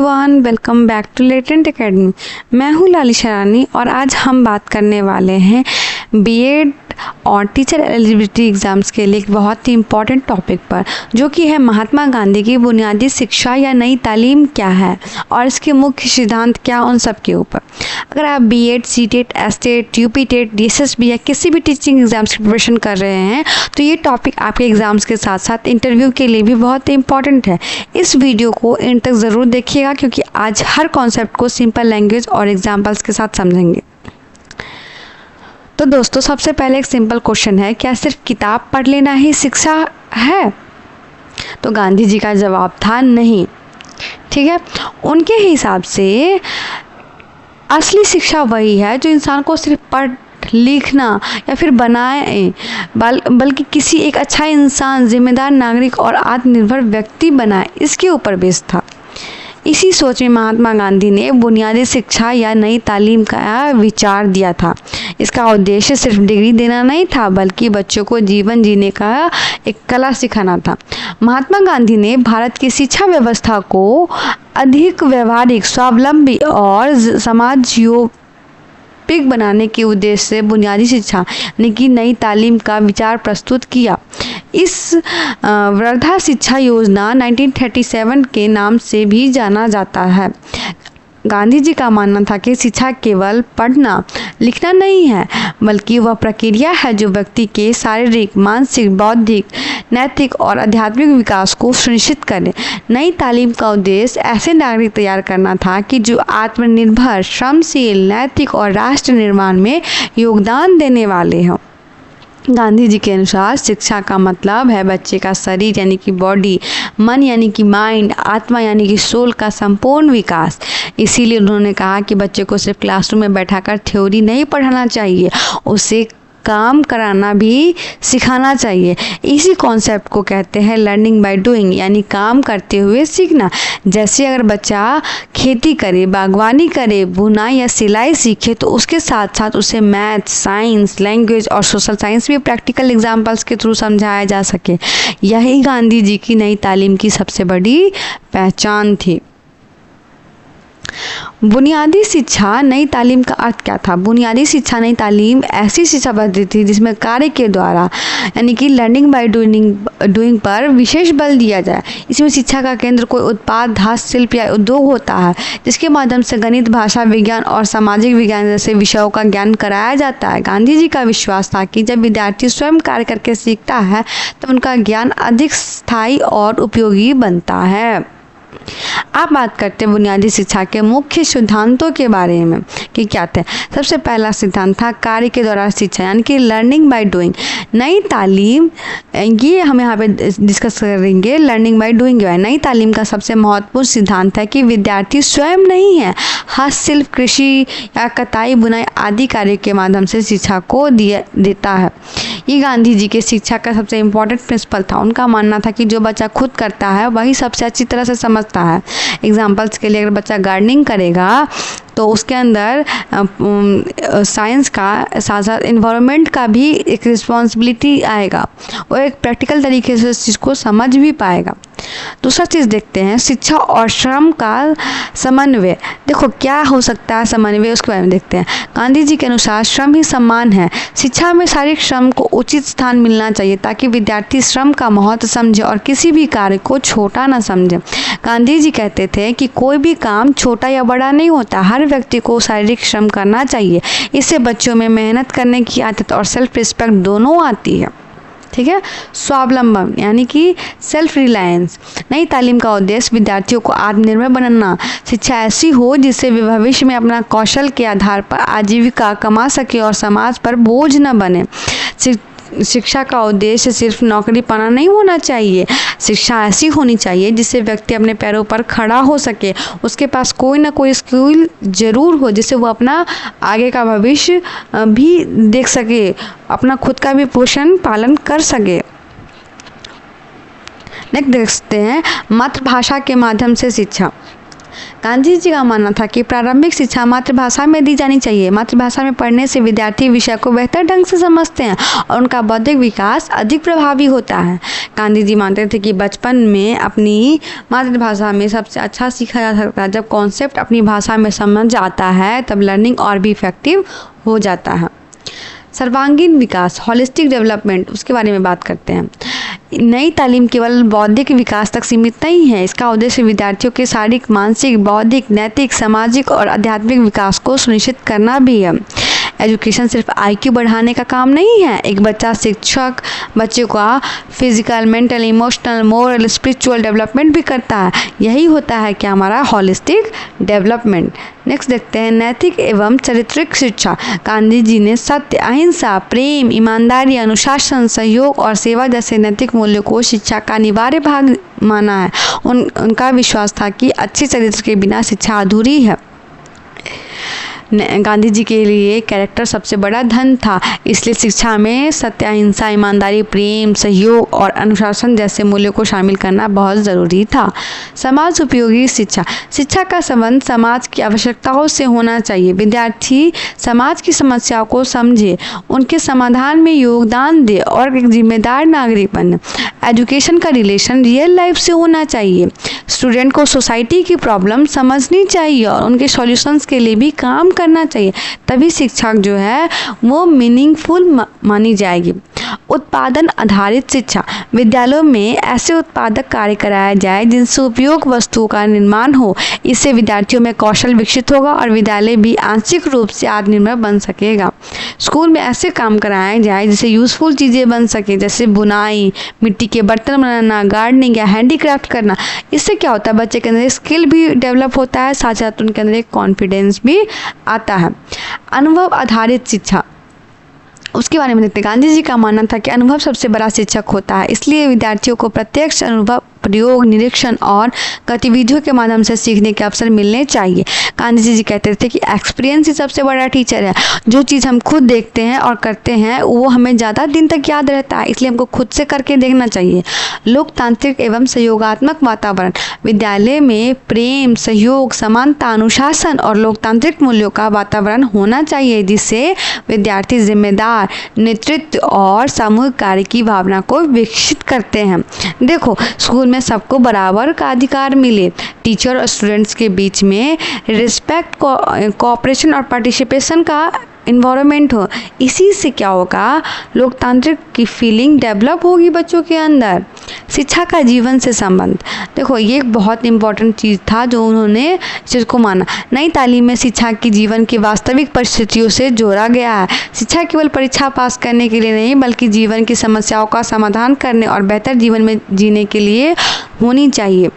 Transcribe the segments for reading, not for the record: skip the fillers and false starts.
Everyone, welcome back to Latent Academy. मैं हूँ लालिशा रानी और आज हम बात करने वाले हैं बीएड और टीचर एलिजिबिलिटी एग्ज़ाम्स के लिए एक बहुत ही इम्पॉर्टेंट टॉपिक पर, जो कि है महात्मा गांधी की बुनियादी शिक्षा या नई तालीम क्या है और इसके मुख्य सिद्धांत क्या, उन सब के ऊपर। अगर आप BEd, CTET, STET, UPTET, DSSSB या किसी भी टीचिंग एग्ज़ाम्स की प्रिपरेशन कर रहे हैं तो ये टॉपिक आपके एग्ज़ाम्स के साथ साथ इंटरव्यू के लिए भी बहुत इंपॉर्टेंट है। इस वीडियो को एंड तक ज़रूर देखिएगा क्योंकि आज हर कॉन्सेप्ट को सिंपल लैंग्वेज और एग्जाम्पल्स के साथ समझेंगे। तो दोस्तों, सबसे पहले एक सिंपल क्वेश्चन है, क्या सिर्फ किताब पढ़ लेना ही शिक्षा है? तो गांधी जी का जवाब था नहीं। ठीक है, उनके हिसाब से असली शिक्षा वही है जो इंसान को सिर्फ पढ़ लिखना या फिर बनाए बल्कि किसी एक अच्छा इंसान, जिम्मेदार नागरिक और आत्मनिर्भर व्यक्ति बनाए, इसके ऊपर बेस्ड था। इसी सोच में महात्मा गांधी ने बुनियादी शिक्षा या नई तालीम का विचार दिया था। इसका उद्देश्य सिर्फ डिग्री देना नहीं था बल्कि बच्चों को जीवन जीने का एक कला सिखाना था। महात्मा गांधी ने भारत की शिक्षा व्यवस्था को अधिक व्यवहारिक, स्वावलंबी और समाजोपयोगी बनाने के उद्देश्य से बुनियादी शिक्षा यानी कि नई तालीम का विचार प्रस्तुत किया। इस वर्धा शिक्षा योजना 1937 के नाम से भी जाना जाता है। गांधी जी का मानना था कि शिक्षा केवल पढ़ना लिखना नहीं है बल्कि वह प्रक्रिया है जो व्यक्ति के शारीरिक, मानसिक, बौद्धिक, नैतिक और आध्यात्मिक विकास को सुनिश्चित करे। नई तालीम का उद्देश्य ऐसे नागरिक तैयार करना था कि जो आत्मनिर्भर, श्रमशील, नैतिक और राष्ट्र निर्माण में योगदान देने वाले हों। गांधी जी के अनुसार शिक्षा का मतलब है बच्चे का शरीर यानी कि बॉडी, मन यानी कि माइंड, आत्मा यानी कि सोल का संपूर्ण विकास। इसीलिए उन्होंने कहा कि बच्चे को सिर्फ क्लासरूम में बैठाकर थ्योरी नहीं पढ़ाना चाहिए, उसे काम कराना भी सिखाना चाहिए। इसी कॉन्सेप्ट को कहते हैं लर्निंग बाय डूइंग यानी काम करते हुए सीखना। जैसे अगर बच्चा खेती करे, बागवानी करे, बुनाई या सिलाई सीखे तो उसके साथ साथ उसे मैथ, साइंस, लैंग्वेज और सोशल साइंस भी प्रैक्टिकल एग्जाम्पल्स के थ्रू समझाया जा सके। यही गांधी जी की नई तालीम की सबसे बड़ी पहचान थी। बुनियादी शिक्षा नई तालीम का अर्थ क्या था? बुनियादी शिक्षा नई तालीम ऐसी शिक्षा पद्धति थी जिसमें कार्य के द्वारा यानी कि लर्निंग बाय डूइंग पर विशेष बल दिया जाए। इसमें शिक्षा का केंद्र कोई उत्पाद, धातु, शिल्प या उद्योग होता है जिसके माध्यम से गणित, भाषा विज्ञान और सामाजिक विज्ञान जैसे विषयों का ज्ञान कराया जाता है। गांधी जी का विश्वास था कि जब विद्यार्थी स्वयं कार्य करके सीखता है तो उनका ज्ञान अधिक स्थायी और उपयोगी बनता है। आप बात करते हैं बुनियादी शिक्षा के मुख्य सिद्धांतों के बारे में कि क्या थे। सबसे पहला सिद्धांत था कार्य के द्वारा शिक्षा यानी कि लर्निंग बाय डूइंग। नई तालीम, ये हम यहाँ पे डिस्कस करेंगे लर्निंग बाय डूइंग। नई तालीम का सबसे महत्वपूर्ण सिद्धांत है कि विद्यार्थी स्वयं नहीं है, हस्तशिल्प, कृषि या कताई, बुनाई आदि कार्य के माध्यम से शिक्षा को देता है। ये गांधी जी के शिक्षा का सबसे इम्पोर्टेंट प्रिंसिपल था। उनका मानना था कि जो बच्चा खुद करता है वही सबसे अच्छी तरह से समझता है। एग्जाम्पल्स के लिए अगर बच्चा गार्डनिंग करेगा तो उसके अंदर साइंस का साथ साथ इन्वायरमेंट का भी एक रिस्पॉन्सिबिलिटी आएगा, वो एक प्रैक्टिकल तरीके से इस चीज़ को समझ भी पाएगा। दूसरा चीज़ देखते हैं शिक्षा और श्रम का समन्वय। देखो क्या हो सकता है समन्वय, उसके बारे में देखते हैं। गांधी जी के अनुसार श्रम ही सम्मान है। शिक्षा में शारीरिक श्रम को उचित स्थान मिलना चाहिए ताकि विद्यार्थी श्रम का महत्व समझे और किसी भी कार्य को छोटा न समझे। गांधी जी कहते थे कि कोई भी काम छोटा या बड़ा नहीं होता, हर व्यक्ति को शारीरिक श्रम करना चाहिए। इससे बच्चों में मेहनत करने की आदत और सेल्फ रिस्पेक्ट दोनों आती है। ठीक है, स्वावलंबन यानी कि सेल्फ रिलायंस। नई तालीम का उद्देश्य विद्यार्थियों को आत्मनिर्भर बनाना। शिक्षा ऐसी हो जिससे वे भविष्य में अपना कौशल के आधार पर आजीविका कमा सके और समाज पर बोझ न बने। शिक्षा का उद्देश्य सिर्फ नौकरी पाना नहीं होना चाहिए। शिक्षा ऐसी होनी चाहिए जिससे व्यक्ति अपने पैरों पर खड़ा हो सके, उसके पास कोई ना कोई स्किल जरूर हो जिससे वो अपना आगे का भविष्य भी देख सके, अपना खुद का भी पोषण पालन कर सके। नेक्स्ट देखते हैं मातृभाषा के माध्यम से शिक्षा। गांधी जी का मानना था कि प्रारंभिक शिक्षा मातृभाषा में दी जानी चाहिए। मातृभाषा में पढ़ने से विद्यार्थी विषय को बेहतर ढंग से समझते हैं और उनका बौद्धिक विकास अधिक प्रभावी होता है। गांधी जी मानते थे कि बचपन में अपनी मातृभाषा में सबसे अच्छा सीखा जा सकता है। जब कॉन्सेप्ट अपनी भाषा में समझ आता है तब लर्निंग और भी इफेक्टिव हो जाता है। सर्वांगीण विकास, होलिस्टिक डेवलपमेंट, उसके बारे में बात करते हैं। नई तालीम केवल बौद्धिक विकास तक सीमित नहीं है। इसका उद्देश्य विद्यार्थियों के शारीरिक, मानसिक, बौद्धिक, नैतिक, सामाजिक और आध्यात्मिक विकास को सुनिश्चित करना भी है। एजुकेशन सिर्फ IQ बढ़ाने का काम नहीं है। एक शिक्षक बच्चों का physical, mental, emotional, moral, spiritual development भी करता है। यही होता है कि हमारा होलिस्टिक डेवलपमेंट। नेक्स्ट देखते हैं नैतिक एवं चारित्रिक शिक्षा। गांधी जी ने सत्य, अहिंसा, प्रेम, ईमानदारी, अनुशासन, सहयोग और सेवा जैसे नैतिक मूल्यों को शिक्षा का अनिवार्य भाग माना है। उनका विश्वास था कि अच्छे चरित्र के बिना शिक्षा अधूरी है। गांधी जी के लिए कैरेक्टर सबसे बड़ा धन था, इसलिए शिक्षा में सत्य, अहिंसा, ईमानदारी, प्रेम, सहयोग और अनुशासन जैसे मूल्यों को शामिल करना बहुत ज़रूरी था। समाज उपयोगी शिक्षा। शिक्षा का संबंध समाज की आवश्यकताओं से होना चाहिए। विद्यार्थी समाज की समस्याओं को समझे, उनके समाधान में योगदान दे और एक जिम्मेदार नागरिक बने। एजुकेशन का रिलेशन रियल लाइफ से होना चाहिए। स्टूडेंट को सोसाइटी की प्रॉब्लम समझनी चाहिए और उनके सॉल्यूशंस के लिए भी काम करना चाहिए, तभी शिक्षा जो है वो मीनिंगफुल मानी जाएगी। उत्पादन आधारित शिक्षा। विद्यालयों में ऐसे उत्पादक कार्य कराया जाए जिनसे उपयोग वस्तुओं का निर्माण हो। इससे विद्यार्थियों में कौशल विकसित होगा और विद्यालय भी आंशिक रूप से आत्मनिर्भर बन सकेगा। स्कूल में ऐसे काम कराए जाए जिससे यूजफुल चीज़ें बन सके, जैसे बुनाई, मिट्टी के बर्तन बनाना, गार्डनिंग या हैंडीक्राफ्ट करना। इससे क्या होता है, बच्चे के अंदर स्किल भी डेवलप होता है, साथ साथ उनके अंदर एक कॉन्फिडेंस भी आता है। अनुभव आधारित शिक्षा, उसके बारे में देखते हैं। गांधी जी का मानना था कि अनुभव सबसे बड़ा शिक्षक होता है, इसलिए विद्यार्थियों को प्रत्यक्ष अनुभव, प्रयोग, निरीक्षण और गतिविधियों के माध्यम से सीखने के अवसर मिलने चाहिए। गांधी जी कहते थे कि एक्सपीरियंस ही सबसे बड़ा टीचर है। जो चीज़ हम खुद देखते हैं और करते हैं वो हमें ज़्यादा दिन तक याद रहता है, इसलिए हमको खुद से करके देखना चाहिए। लोकतांत्रिक एवं सहयोगात्मक वातावरण। विद्यालय में प्रेम, सहयोग, समानता, अनुशासन और लोकतांत्रिक मूल्यों का वातावरण होना चाहिए, जिससे विद्यार्थी जिम्मेदार, नेतृत्व और सामूहिक कार्य की भावना को विकसित करते हैं। देखो, स्कूल में सबको बराबर का अधिकार मिले, टीचर और स्टूडेंट्स के बीच में रिस्पेक्ट, कोऑपरेशन और पार्टिसिपेशन का इन्वायरमेंट हो। इसी से क्या होगा, लोकतांत्रिक की फीलिंग डेवलप होगी बच्चों के अंदर। शिक्षा का जीवन से संबंध। देखो, ये एक बहुत इंपॉर्टेंट चीज़ था जो उन्होंने चीज़ को माना। नई तालीम में शिक्षा की जीवन की वास्तविक परिस्थितियों से जोड़ा गया है। शिक्षा केवल परीक्षा पास करने के लिए नहीं, बल्कि जीवन की समस्याओं का समाधान करने और बेहतर जीवन में जीने के लिए होनी चाहिए।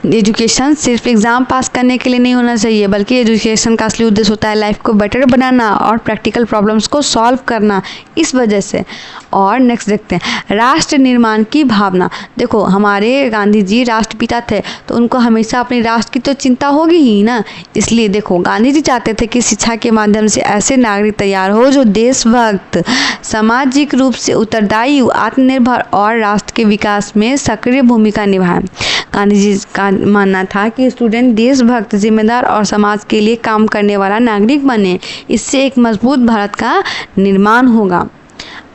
एजुकेशन सिर्फ एग्ज़ाम पास करने के लिए नहीं होना चाहिए, बल्कि एजुकेशन का असली उद्देश्य होता है लाइफ को बेटर बनाना और प्रैक्टिकल प्रॉब्लम्स को सॉल्व करना, इस वजह से। और नेक्स्ट देखते हैं राष्ट्र निर्माण की भावना। देखो, हमारे गांधी जी राष्ट्रपिता थे, तो उनको हमेशा अपने राष्ट्र की तो चिंता होगी ही ना। इसलिए देखो, गांधी जी चाहते थे कि शिक्षा के माध्यम से ऐसे नागरिक तैयार हो जो देशभक्त, सामाजिक रूप से उत्तरदायी, आत्मनिर्भर और राष्ट्र के विकास में सक्रिय भूमिका निभाएं। गांधी जी का मानना था कि स्टूडेंट देशभक्त, जिम्मेदार और समाज के लिए काम करने वाला नागरिक बने। इससे एक मजबूत भारत का निर्माण होगा।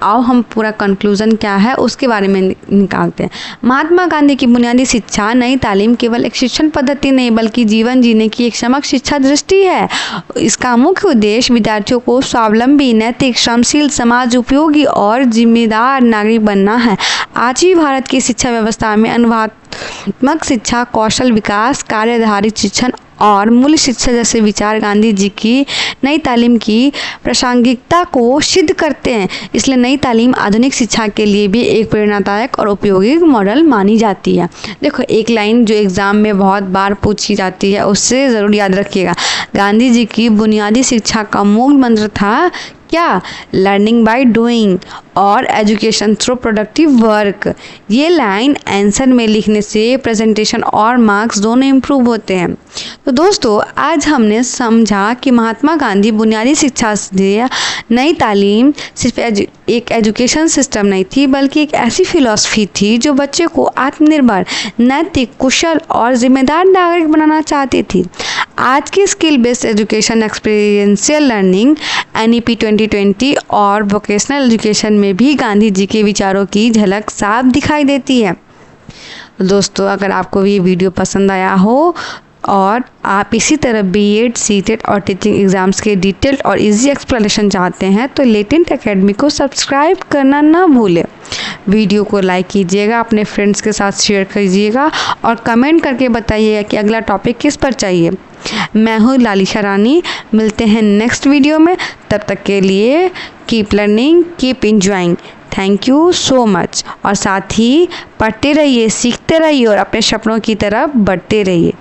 आओ हम पूरा कंक्लूजन क्या है उसके बारे में निकालते हैं। महात्मा गांधी की बुनियादी शिक्षा नई तालीम केवल एक शिक्षण पद्धति नहीं, बल्कि जीवन जीने की एक समग्र शिक्षा दृष्टि है। इसका मुख्य उद्देश्य विद्यार्थियों को स्वावलंबी, नैतिक, श्रमशील, समाज उपयोगी और जिम्मेदार नागरिक बनना है। आज भी भारत की शिक्षा व्यवस्था में अनुभवात्मक शिक्षा, कौशल विकास, कार्य आधारित शिक्षण और मूल्य शिक्षा जैसे विचार गांधी जी की नई तालीम की प्रासंगिकता को सिद्ध करते हैं। इसलिए नई तालीम आधुनिक शिक्षा के लिए भी एक प्रेरणादायक और उपयोगी मॉडल मानी जाती है। देखो, एक लाइन जो एग्ज़ाम में बहुत बार पूछी जाती है, उससे ज़रूर याद रखिएगा। गांधी जी की बुनियादी शिक्षा का मूल मंत्र था क्या? लर्निंग बाय डूइंग और एजुकेशन थ्रू प्रोडक्टिव वर्क। ये लाइन आंसर में लिखने से प्रेजेंटेशन और मार्क्स दोनों इम्प्रूव होते हैं। तो दोस्तों, आज हमने समझा कि महात्मा गांधी बुनियादी शिक्षा से नई तालीम सिर्फ एक एजुकेशन सिस्टम नहीं थी, बल्कि एक ऐसी फिलॉसफी थी जो बच्चे को आत्मनिर्भर, नैतिक, कुशल और जिम्मेदार नागरिक बनाना चाहती थी। आज की skill based education, experiential learning, NEP 2020 और वोकेशनल एजुकेशन में भी गांधी जी के विचारों की झलक साफ दिखाई देती है। दोस्तों, अगर आपको ये वीडियो पसंद आया हो और आप इसी तरह BEd, CTET और टीचिंग एग्ज़ाम्स के डिटेल्ड और इजी एक्सप्लेनेशन चाहते हैं तो लेटेंट एकेडमी को सब्सक्राइब करना ना भूलें। वीडियो को लाइक कीजिएगा, अपने फ्रेंड्स के साथ शेयर कीजिएगा और कमेंट करके बताइएगा कि अगला टॉपिक किस पर चाहिए। मैं हूँ लालिशा रानी, मिलते हैं नेक्स्ट वीडियो में। तब तक के लिए keep learning, keep enjoying. Thank you so much. और साथ ही पढ़ते रहिए, सीखते रहिए और अपने सपनों की तरफ बढ़ते रहिए।